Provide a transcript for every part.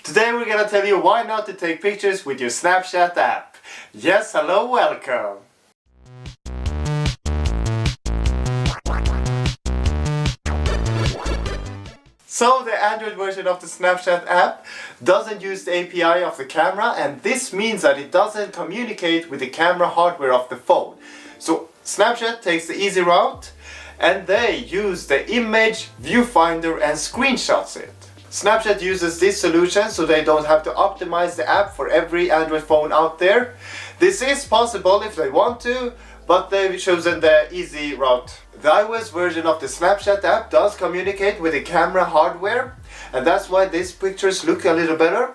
Today we're gonna tell you why not to take pictures with your Snapchat app. Yes, hello, welcome! So the Android version of the Snapchat app doesn't use the API of the camera, and this means that it doesn't communicate with the camera hardware of the phone. So Snapchat takes the easy route and they use the image viewfinder and screenshots it. Snapchat uses this solution so they don't have to optimize the app for every Android phone out there. This is possible if they want to, but they've chosen the easy route. The iOS version of the Snapchat app does communicate with the camera hardware, and that's why these pictures look a little better.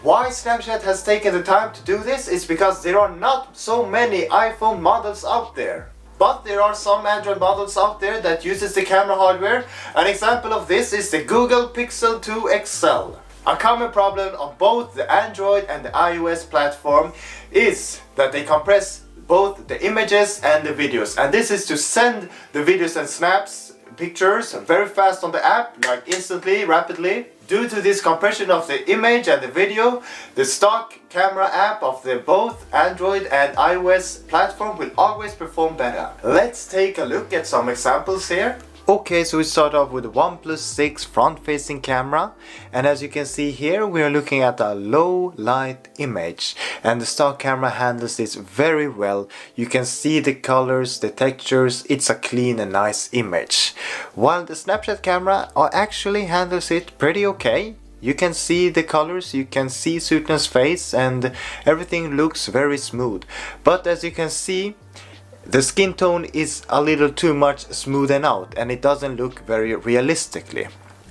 Why Snapchat has taken the time to do this is because there are not so many iPhone models out there. But there are some Android models out there that uses the camera hardware. An example of this is the Google Pixel 2 XL. A common problem on both the Android and the iOS platform is that they compress both the images and the videos. And this is to send the videos and snaps, pictures very fast on the app, like instantly, rapidly. Due to this compression of the image and the video, the stock camera app of the both Android and iOS platform will always perform better. Let's take a look at some examples here. Okay, so we start off with the OnePlus 6 front-facing camera, and as you can see here we are looking at a low light image, and the stock camera handles this very well. You can see the colors, the textures, it's a clean and nice image. While the Snapchat camera actually handles it pretty okay. You can see the colors, you can see Suten's face, and everything looks very smooth. But as you can see, the skin tone is a little too much smoothened out and it doesn't look very realistically.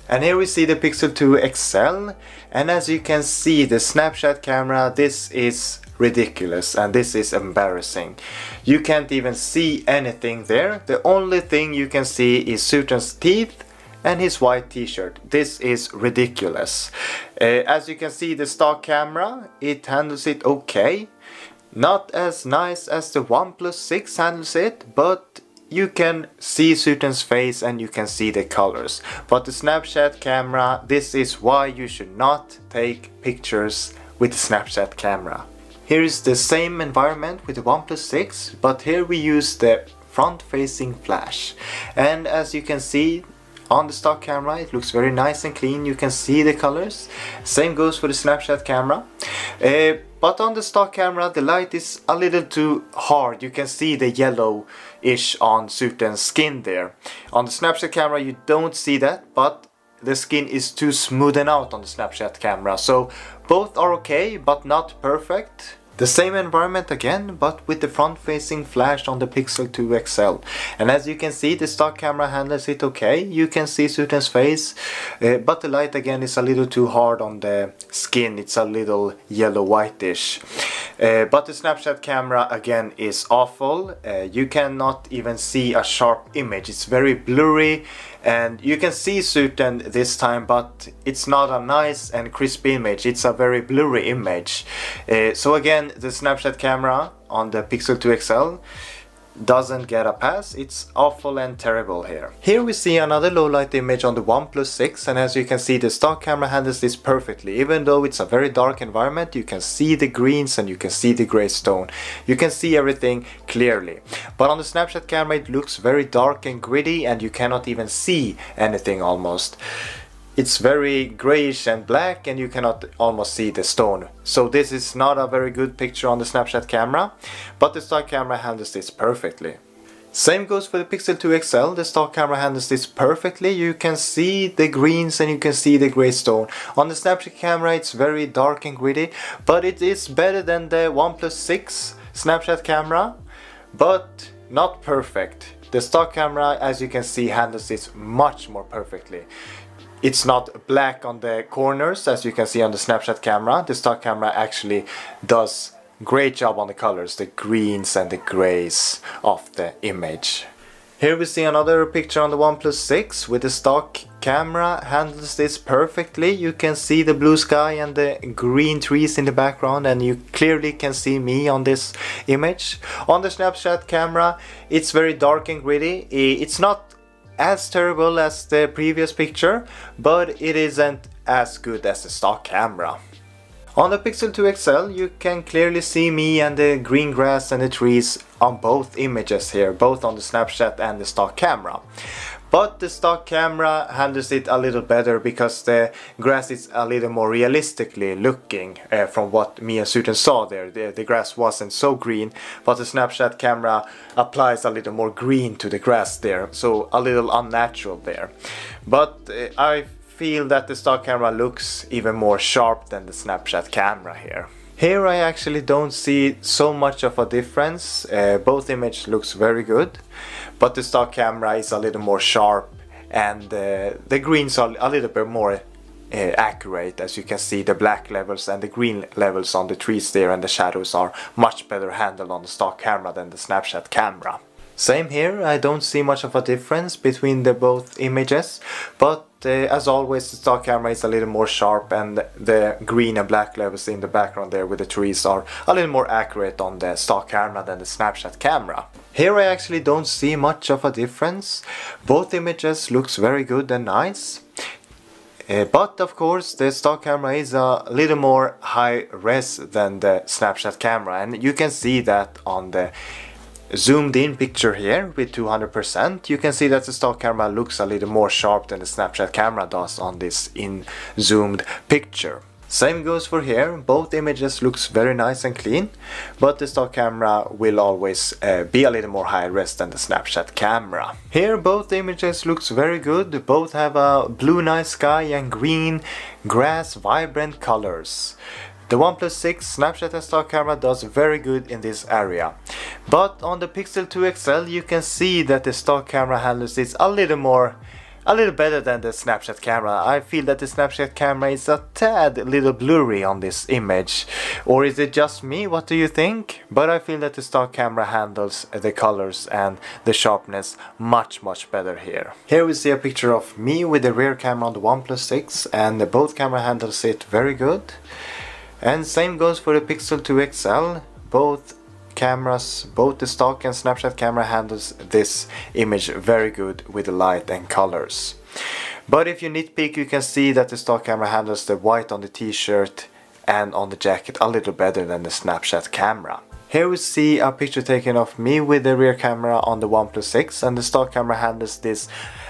And here we see the Pixel 2 XL, and as you can see the Snapchat camera, this is ridiculous and this is embarrassing. You can't even see anything there. The only thing you can see is Suten's teeth and his white t-shirt. This is ridiculous. As you can see the stock camera, it handles it okay. Not as nice as the OnePlus 6 handles it, but you can see Suten's face and you can see the colors. But the Snapchat camera, this is why you should not take pictures with the Snapchat camera. Here is the same environment with the OnePlus 6, but here we use the front-facing flash. And as you can see, on the stock camera it looks very nice and clean, you can see the colors. Same goes for the Snapchat camera. But on the stock camera the light is a little too hard, you can see the yellow-ish on Suten's skin there. On the Snapchat camera you don't see that, but the skin is too smoothened out on the Snapchat camera. So both are okay, but not perfect. The same environment again, but with the front-facing flash on the Pixel 2 XL. And as you can see, the stock camera handles it okay. You can see Suten's face, but the light again is a little too hard on the skin. It's a little yellow-whitish. But the Snapchat camera again is awful. You cannot even see a sharp image. It's very blurry. And you can see Suten this time, but it's not a nice and crisp image, it's a very blurry image. So again, the Snapchat camera on the Pixel 2 XL doesn't get a pass. It's awful and terrible here. Here we see another low light image on the OnePlus 6, and as you can see the stock camera handles this perfectly. Even though it's a very dark environment, you can see the greens and you can see the gray stone. You can see everything clearly. But on the Snapchat camera it looks very dark and gritty and you cannot even see anything almost. It's very grayish and black and you cannot almost see the stone. So this is not a very good picture on the Snapchat camera, but the stock camera handles this perfectly. Same goes for the Pixel 2 XL, the stock camera handles this perfectly. You can see the greens and you can see the gray stone. On the Snapchat camera it's very dark and gritty, but it is better than the OnePlus 6 Snapchat camera, but not perfect. The stock camera, as you can see, handles this much more perfectly. It's not black on the corners as you can see on the Snapchat camera. The stock camera actually does great job on the colors, the greens and the grays of the image. Here we see another picture on the OnePlus 6 with the stock camera handles this perfectly. You can see the blue sky and the green trees in the background, and you clearly can see me on this image. On the Snapchat camera it's very dark and gritty. It's not as terrible as the previous picture, but it isn't as good as the stock camera. On the Pixel 2 XL you can clearly see me and the green grass and the trees on both images here, both on the Snapchat and the stock camera. But the stock camera handles it a little better because the grass is a little more realistically looking from what me and Suten saw there. The grass wasn't so green, but the Snapchat camera applies a little more green to the grass there, so a little unnatural there. But I feel that the stock camera looks even more sharp than the Snapchat camera here. Here I actually don't see so much of a difference. Both images looks very good, but the stock camera is a little more sharp and the greens are a little bit more accurate. As you can see, the black levels and the green levels on the trees there and the shadows are much better handled on the stock camera than the Snapchat camera. Same here, I don't see much of a difference between the both images, but as always the stock camera is a little more sharp and the green and black levels in the background there with the trees are a little more accurate on the stock camera than the Snapchat camera. Here I actually don't see much of a difference. Both images looks very good and nice. But of course the stock camera is a little more high res than the Snapchat camera, and you can see that on the zoomed in picture here with 200%. You can see that the stock camera looks a little more sharp than the Snapchat camera does on this in zoomed picture. Same goes for here, both images looks very nice and clean, but the stock camera will always be a little more high res than the Snapchat camera. Here both images looks very good, both have a blue night sky and green grass vibrant colors. The OnePlus 6 Snapchat and stock camera does very good in this area. But on the Pixel 2 XL you can see that the stock camera handles it a little better than the Snapchat camera. I feel that the Snapchat camera is a tad little blurry on this image. Or is it just me? What do you think? But I feel that the stock camera handles the colors and the sharpness much better here. Here we see a picture of me with the rear camera on the OnePlus 6 and both camera handles it very good. And same goes for the Pixel 2 XL. Both cameras, both the stock and Snapchat camera handles this image very good with the light and colors. But if you nitpick, you can see that the stock camera handles the white on the t-shirt and on the jacket a little better than the Snapchat camera. Here we see a picture taken of me with the rear camera on the OnePlus 6, and the stock camera handles this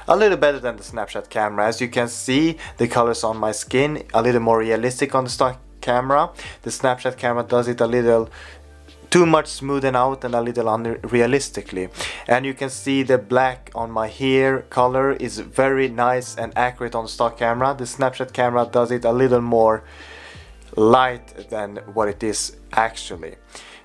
a little better than the Snapchat camera. As you can see, the colors on my skin a little more realistic on the stock camera. The Snapchat camera does it a little too much smoothen out and a little unrealistically. And you can see the black on my hair color is very nice and accurate on the stock camera. The Snapchat camera does it a little more light than what it is actually.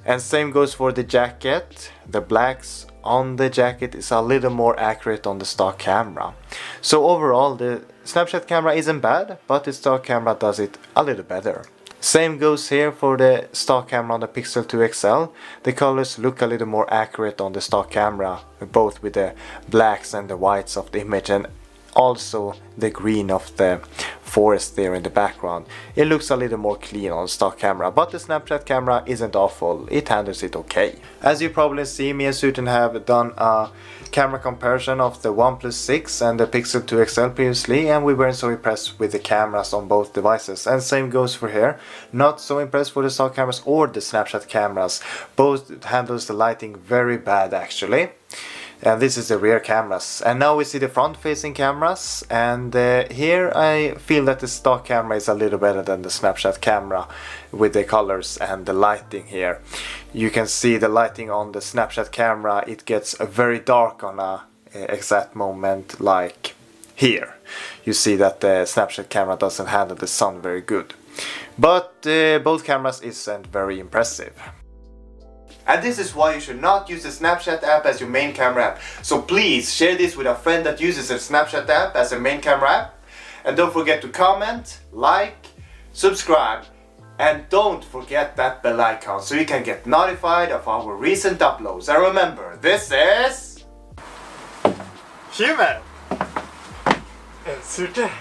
And same goes for the jacket. The blacks on the jacket is a little more accurate on the stock camera. So overall the Snapchat camera isn't bad, but the stock camera does it a little better. Same goes here for the stock camera on the Pixel 2 XL. The colors look a little more accurate on the stock camera, both with the blacks and the whites of the image and also the green of the forest there in the background. It looks a little more clean on the stock camera, but the Snapchat camera isn't awful. It handles it okay. As you probably see, me and Suten have done a camera comparison of the OnePlus 6 and the Pixel 2 XL previously, and we weren't so impressed with the cameras on both devices. And same goes for here. Not so impressed with the stock cameras or the Snapchat cameras. Both handles the lighting very bad actually. And this is the rear cameras. And now we see the front facing cameras, and here I feel that the stock camera is a little better than the Snapchat camera with the colors and the lighting here. You can see the lighting on the Snapchat camera, it gets very dark on a exact moment like here. You see that the Snapchat camera doesn't handle the sun very good. But both cameras isn't very impressive. And this is why you should not use the Snapchat app as your main camera app. So please share this with a friend that uses the Snapchat app as a main camera app. And don't forget to comment, like, subscribe, and don't forget that bell icon so you can get notified of our recent uploads. And remember, this is Human and Suten.